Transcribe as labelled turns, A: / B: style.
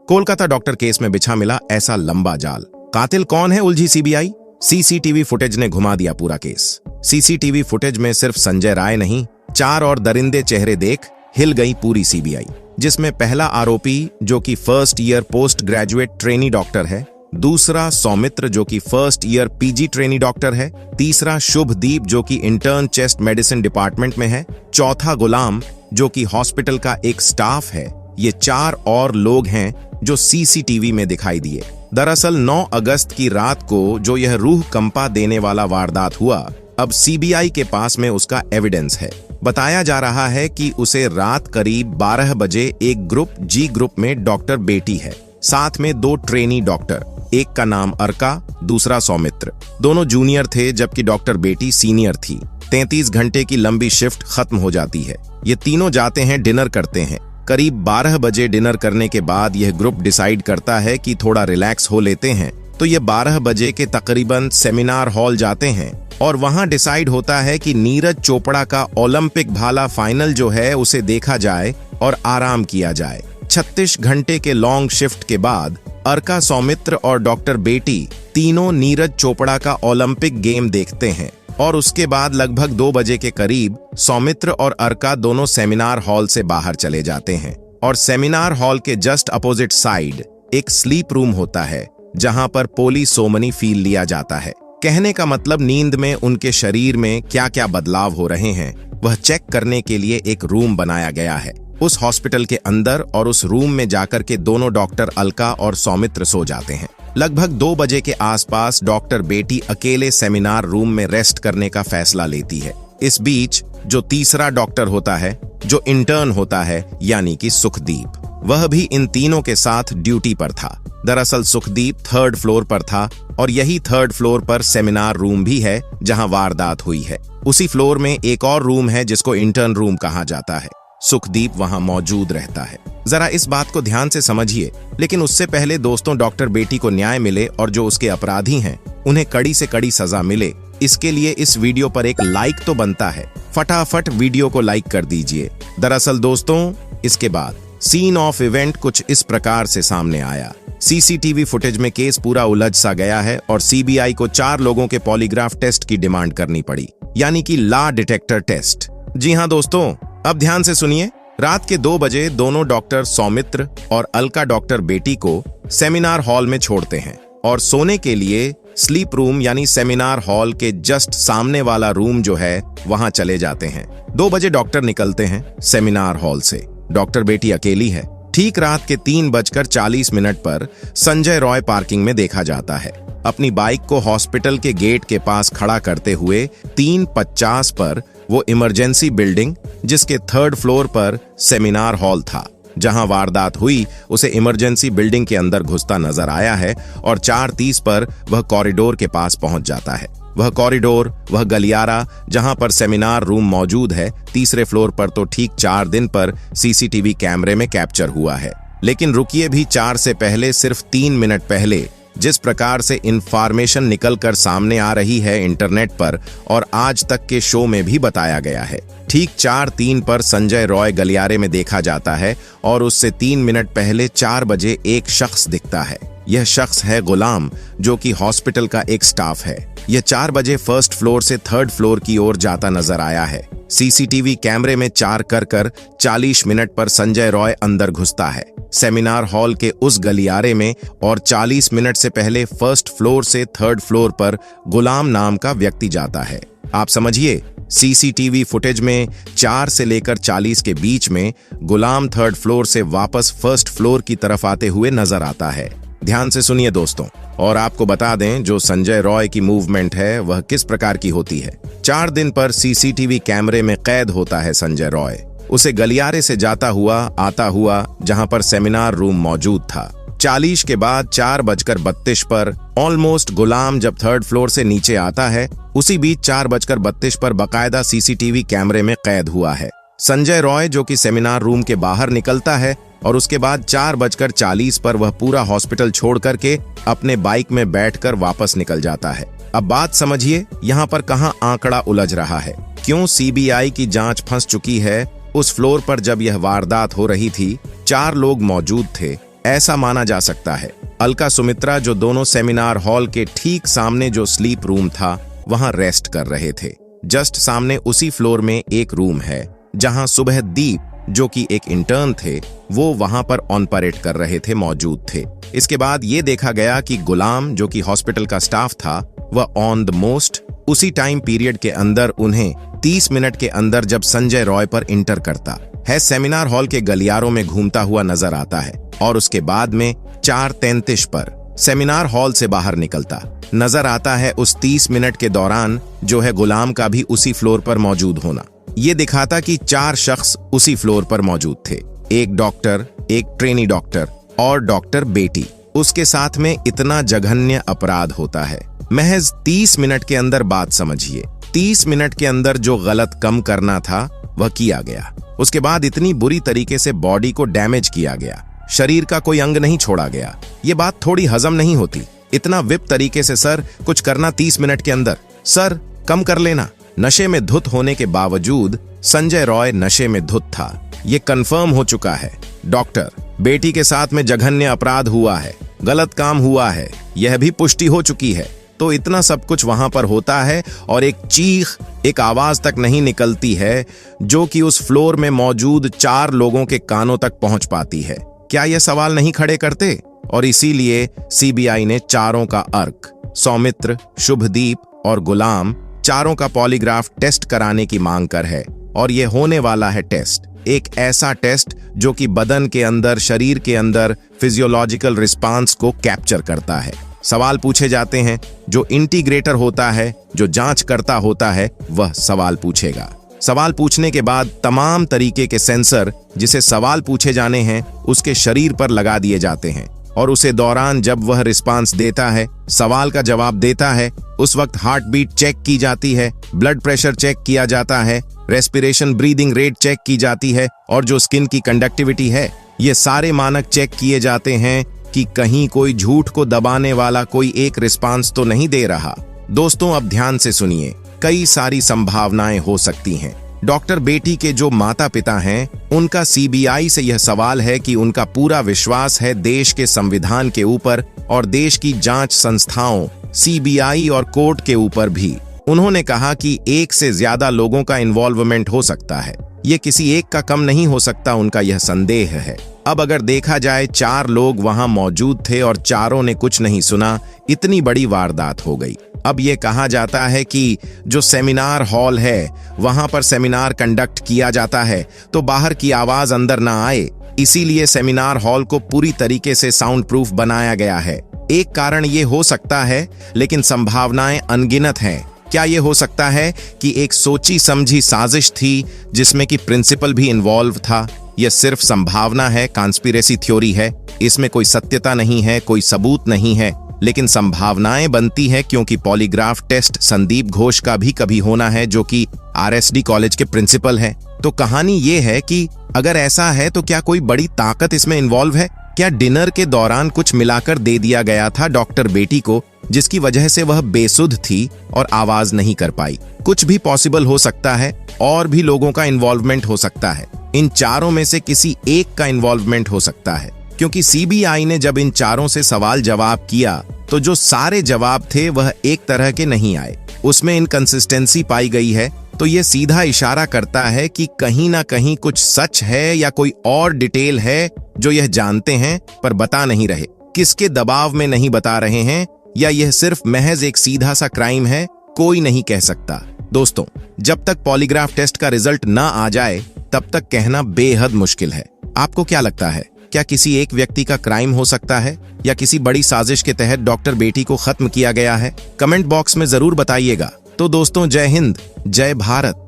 A: Kolkata doctor case में बिछा मिला ऐसा लंबा जाल। कातिल कौन है उलझी सीबीआई। सीसीटीवी फुटेज ने घुमा दिया पूरा केस। सीसीटीवी फुटेज में सिर्फ संजय राय नहीं, 4 और दरिंदे चेहरे देख हिल गई पूरी सीबीआई। जिसमें पहला आरोपी जो कि first year post graduate trainee doctor है, दूसरा सौमित्र जो कि first year PG trainee doctor है, तीसरा शुभदीप जो कि इंटर्न चेस्ट मेडिसिन डिपार्टमेंट में है, चौथा गुलाम जो कि हॉस्पिटल का एक स्टाफ है। ये 4 और लोग हैं जो सीसीटीवी में दिखाई दिए। दरअसल 9 अगस्त की रात को जो यह रूह कंपा देने वाला वारदात हुआ, अब सीबीआई के पास में उसका एविडेंस है। बताया जा रहा है कि उसे रात करीब 12 बजे एक ग्रुप जी ग्रुप में डॉक्टर बेटी है, साथ में 2 ट्रेनी डॉक्टर, एक का नाम अर्का, दूसरा सौमित्र। दोनों जूनियर थे जबकि डॉक्टर बेटी सीनियर थी। 33 घंटे की लंबी शिफ्ट खत्म हो जाती है। ये तीनों जाते हैं, डिनर करते हैं। करीब 12 बजे डिनर करने के बाद यह ग्रुप डिसाइड करता है कि थोड़ा रिलैक्स हो लेते हैं, तो ये 12 बजे के तकरीबन सेमिनार हॉल जाते हैं और वहां डिसाइड होता है कि नीरज चोपड़ा का ओलंपिक भाला फाइनल जो है उसे देखा जाए और आराम किया जाए। 36 घंटे के लॉन्ग शिफ्ट के बाद अर्का, सौमित्र और डॉक्टर बेटी तीनों नीरज चोपड़ा का ओलंपिक गेम देखते हैं और उसके बाद लगभग 2 बजे के करीब सौमित्र और अर्का दोनों सेमिनार हॉल से बाहर चले जाते हैं और सेमिनार हॉल के जस्ट अपोजिट साइड एक स्लीप रूम होता है जहां पर पोलिसोमनी फील लिया जाता है। कहने का मतलब नींद में उनके शरीर में क्या क्या बदलाव हो रहे हैं वह चेक करने के लिए एक रूम बनाया गया है उस हॉस्पिटल के अंदर, और उस रूम में जाकर के दोनों डॉक्टर अलका और सौमित्र सो जाते हैं। लगभग 2 बजे के आसपास डॉक्टर बेटी अकेले सेमिनार रूम में रेस्ट करने का फैसला लेती है। इस बीच जो तीसरा डॉक्टर होता है, जो इंटर्न होता है, यानी कि सुखदीप, वह भी इन तीनों के साथ ड्यूटी पर था। दरअसल सुखदीप 3rd फ्लोर पर था और यही 3rd फ्लोर पर सेमिनार रूम भी है जहां वारदात हुई है। उसी फ्लोर में एक और रूम है जिसको इंटर्न रूम कहा जाता है। सुखदीप वहां मौजूद रहता है। जरा इस बात को ध्यान से समझिए, लेकिन उससे पहले दोस्तों डॉक्टर बेटी को न्याय मिले और जो उसके अपराधी हैं उन्हें कड़ी से कड़ी सजा मिले, इसके लिए इस वीडियो पर एक लाइक तो बनता है। फटाफट वीडियो को लाइक कर दीजिए। दरअसल दोस्तों इसके बाद सीन ऑफ इवेंट कुछ इस प्रकार से सामने आया। सीसीटीवी फुटेज में केस पूरा उलझ सा गया है और सीबीआई को 4 लोगों के पॉलीग्राफ टेस्ट की डिमांड करनी पड़ी, यानी कि ला डिटेक्टर टेस्ट। जी हाँ दोस्तों, अब ध्यान से सुनिए। रात के 2 बजे दोनों डॉक्टर सौमित्र और अलका डॉक्टर बेटी को सेमिनार हॉल में छोड़ते हैं और सोने के लिए स्लीप रूम यानी सेमिनार हॉल के जस्ट सामने वाला रूम जो है वहां चले जाते हैं। 2 बजे डॉक्टर निकलते हैं सेमिनार हॉल से। डॉक्टर बेटी अकेली है। ठीक रात के 3:40 पर संजय रॉय पार्किंग में देखा जाता है। अपनी बाइक को हॉस्पिटल के गेट के पास खड़ा करते हुए 3:50 पर वो इमरजेंसी बिल्डिंग, जिसके 3rd फ्लोर पर सेमिनार हॉल था जहां वारदात हुई, उसे इमरजेंसी बिल्डिंग के अंदर घुसता नजर आया है और 4:30 पर वह कॉरिडोर के पास पहुंच जाता है। वह कॉरिडोर, वह गलियारा जहां पर सेमिनार रूम मौजूद है, 3रे फ्लोर पर तो ठीक 4 दिन पर सीसीटीवी कैमरे में कैप्चर हुआ है। लेकिन रुकिए भी, 4 से पहले सिर्फ 3 मिनट पहले जिस प्रकार से इंफॉर्मेशन निकलकर सामने आ रही है इंटरनेट पर और आज तक के शो में भी बताया गया है, ठीक 4:03 पर संजय रॉय गलियारे में देखा जाता है और उससे 3 मिनट पहले 4 बजे एक शख्स दिखता है। यह शख्स है गुलाम, जो कि हॉस्पिटल का एक स्टाफ है। यह 4 बजे 1st फ्लोर से 3rd फ्लोर की ओर जाता नजर आया है। सीसीटीवी कैमरे में 4 कर 40 मिनट पर संजय रॉय अंदर घुसता है सेमिनार हॉल के उस गलियारे में और 40 मिनट से पहले 1st फ्लोर से 3rd फ्लोर पर गुलाम नाम का व्यक्ति जाता है। आप समझिए, सीसीटीवी फुटेज में 4 से लेकर 40 के बीच में गुलाम 3rd फ्लोर से वापस 1st फ्लोर की तरफ आते हुए नजर आता है। ध्यान से सुनिए दोस्तों, और आपको बता दें जो संजय रॉय की मूवमेंट है वह किस प्रकार की होती है। 4 दिन पर सीसीटीवी कैमरे में कैद होता है संजय रॉय। उसे गलियारे से जाता हुआ, आता हुआ जहां पर सेमिनार रूम मौजूद था। 40 के बाद 4:32 पर ऑलमोस्ट गुलाम जब 3rd फ्लोर से नीचे आता है, उसी बीच 4:32 पर बकायदा सीसीटीवी कैमरे में कैद हुआ है। संजय रॉय जो कि सेमिनार रूम के बाहर निकलता है और उसके बाद 4:40 पर वह पूरा हॉस्पिटल छोड़ करके अपने बाइक में बैठकर वापस निकल जाता है। अब बात समझिए, यहाँ पर कहां आंकड़ा उलझ रहा है, क्यों सीबीआई की जांच फंस चुकी है। उस फ्लोर पर जब यह वारदात हो रही थी 4 लोग मौजूद थे ऐसा माना जा सकता है। अलका सुमित्रा, जो दोनों सेमिनार हॉल के ठीक सामने जो स्लीप रूम था, वहां रेस्ट कर रहे थे। जस्ट सामने उसी फ्लोर में एक रूम है जहां सुबहदीप, जो कि एक इंटर्न थे, वो वहां पर ऑन परेड कर रहे थे, मौजूद थे। इसके बाद ये देखा गया कि गुलाम, जो कि हॉस्पिटल का स्टाफ था, वह ऑन द मोस्ट उसी टाइम पीरियड के अंदर उन्हें 30 मिनट के अंदर जब संजय रॉय पर इंटर करता है, सेमिनार हॉल के गलियारों में घूमता हुआ नजर आता है और उसके बाद में 4:33 पर सेमिनार हॉल से बाहर निकलता नजर आता है। उस 30 मिनट के दौरान जो है गुलाम का भी उसी फ्लोर पर मौजूद होना ये दिखाता कि 4 शख्स उसी फ्लोर पर मौजूद थे, एक डॉक्टर, एक ट्रेनी डॉक्टर और डॉक्टर बेटी। उसके साथ में इतना जघन्य अपराध होता है। महज 30 मिनट के अंदर बात समझिए, 30 मिनट के अंदर जो गलत कम करना था वह किया गया। उसके बाद इतनी बुरी तरीके से बॉडी को डैमेज किया गया, शरीर का कोई अंग नहीं छोड़ा गया। ये बात थोड़ी हजम नहीं होती। इतना विप तरीके से सर कुछ करना 30 मिनट के अंदर, सर कम कर लेना। नशे में धुत होने के बावजूद संजय रॉय नशे में धुत था, ये कंफर्म हो चुका है। डॉक्टर बेटी के साथ में जघन्य अपराध हुआ है, गलत काम हुआ है, यह भी पुष्टि हो चुकी है। तो इतना सब कुछ वहां पर होता है और एक चीख, एक आवाज तक नहीं निकलती है जो कि उस फ्लोर में मौजूद 4 लोगों के कानों तक पहुंच पाती है। क्या यह सवाल नहीं खड़े करते? और इसीलिए सीबीआई ने चारों का अर्क, सौमित्र, शुभदीप और गुलाम, चारों का पॉलीग्राफ टेस्ट कराने की मांग कर है। और यह होने वाला है टेस्ट, एक ऐसा टेस्ट जो कि बदन के अंदर, शरीर के अंदर फिजियोलॉजिकल रिस्पांस को कैप्चर करता है। सवाल पूछे जाते हैं, जो इंटीग्रेटर होता है, जो जांच करता होता है, वह सवाल पूछेगा। सवाल पूछने के बाद तमाम तरीके के सेंसर जिसे सवाल पूछे जाने हैं उसके शरीर पर लगा दिए जाते हैं और उसे दौरान जब वह रिस्पांस देता है, सवाल का जवाब देता है, उस वक्त हार्ट बीट चेक की जाती है, ब्लड प्रेशर चेक किया जाता है, रेस्पिरेशन, ब्रीदिंग रेट चेक की जाती है और जो स्किन की कंडक्टिविटी है, ये सारे मानक चेक किए जाते हैं कि कहीं कोई झूठ को दबाने वाला कोई एक रिस्पांस तो नहीं दे रहा। दोस्तों अब ध्यान से सुनिए, कई सारी संभावनाएं हो सकती हैं। डॉक्टर बेटी के जो माता पिता हैं, उनका सीबीआई से यह सवाल है कि उनका पूरा विश्वास है देश के संविधान के ऊपर और देश की जांच संस्थाओं सीबीआई और कोर्ट के ऊपर भी। उन्होंने कहा कि एक से ज्यादा लोगों का इन्वॉल्वमेंट हो सकता है, ये किसी एक का कम नहीं हो सकता, उनका यह संदेह है। अब अगर देखा जाए 4 लोग वहां मौजूद थे और चारों ने कुछ नहीं सुना, इतनी बड़ी वारदात हो गई। अब ये कहा जाता है कि जो सेमिनार हॉल है वहां पर सेमिनार कंडक्ट किया जाता है तो बाहर की आवाज अंदर ना आए, इसीलिए सेमिनार हॉल को पूरी तरीके से साउंड प्रूफ बनाया गया है। एक कारण ये हो सकता है, लेकिन संभावनाएं अनगिनत हैं। क्या ये हो सकता है कि एक सोची समझी साजिश थी जिसमें कि प्रिंसिपल भी इन्वॉल्व था? यह सिर्फ संभावना है, कॉन्स्पिरेसी थ्योरी है, इसमें कोई सत्यता नहीं है, कोई सबूत नहीं है, लेकिन संभावनाएं बनती है क्योंकि पॉलीग्राफ टेस्ट संदीप घोष का भी कभी होना है, जो कि आरएसडी कॉलेज के प्रिंसिपल हैं। तो कहानी ये है कि अगर ऐसा है तो क्या कोई बड़ी ताकत इसमें इन्वॉल्व है? क्या डिनर के दौरान कुछ मिलाकर दे दिया गया था डॉक्टर बेटी को, जिसकी वजह से वह बेसुध थी और आवाज नहीं कर पाई? कुछ भी पॉसिबल हो सकता है, और भी लोगों का इन्वॉल्वमेंट हो सकता है। इन चारों में से किसी एक का इन्वॉल्वमेंट हो सकता है, क्योंकि सीबीआई ने जब इन चारों से सवाल जवाब किया तो जो सारे जवाब थे वह एक तरह के नहीं आए, उसमें इनकंसिस्टेंसी पाई गई है। तो ये सीधा इशारा करता है कि कहीं ना कहीं कुछ सच है या कोई और डिटेल है जो यह जानते हैं पर बता नहीं रहे। किसके दबाव में नहीं बता रहे हैं, या यह सिर्फ महज एक सीधा सा क्राइम है, कोई नहीं कह सकता। दोस्तों, जब तक पॉलीग्राफ टेस्ट का रिजल्ट ना आ जाए तब तक कहना बेहद मुश्किल है। आपको क्या लगता है, क्या किसी एक व्यक्ति का क्राइम हो सकता है या किसी बड़ी साजिश के तहत डॉक्टर बेटी को खत्म किया गया है? कमेंट बॉक्स में जरूर बताइएगा। तो दोस्तों, जय हिंद, जय भारत।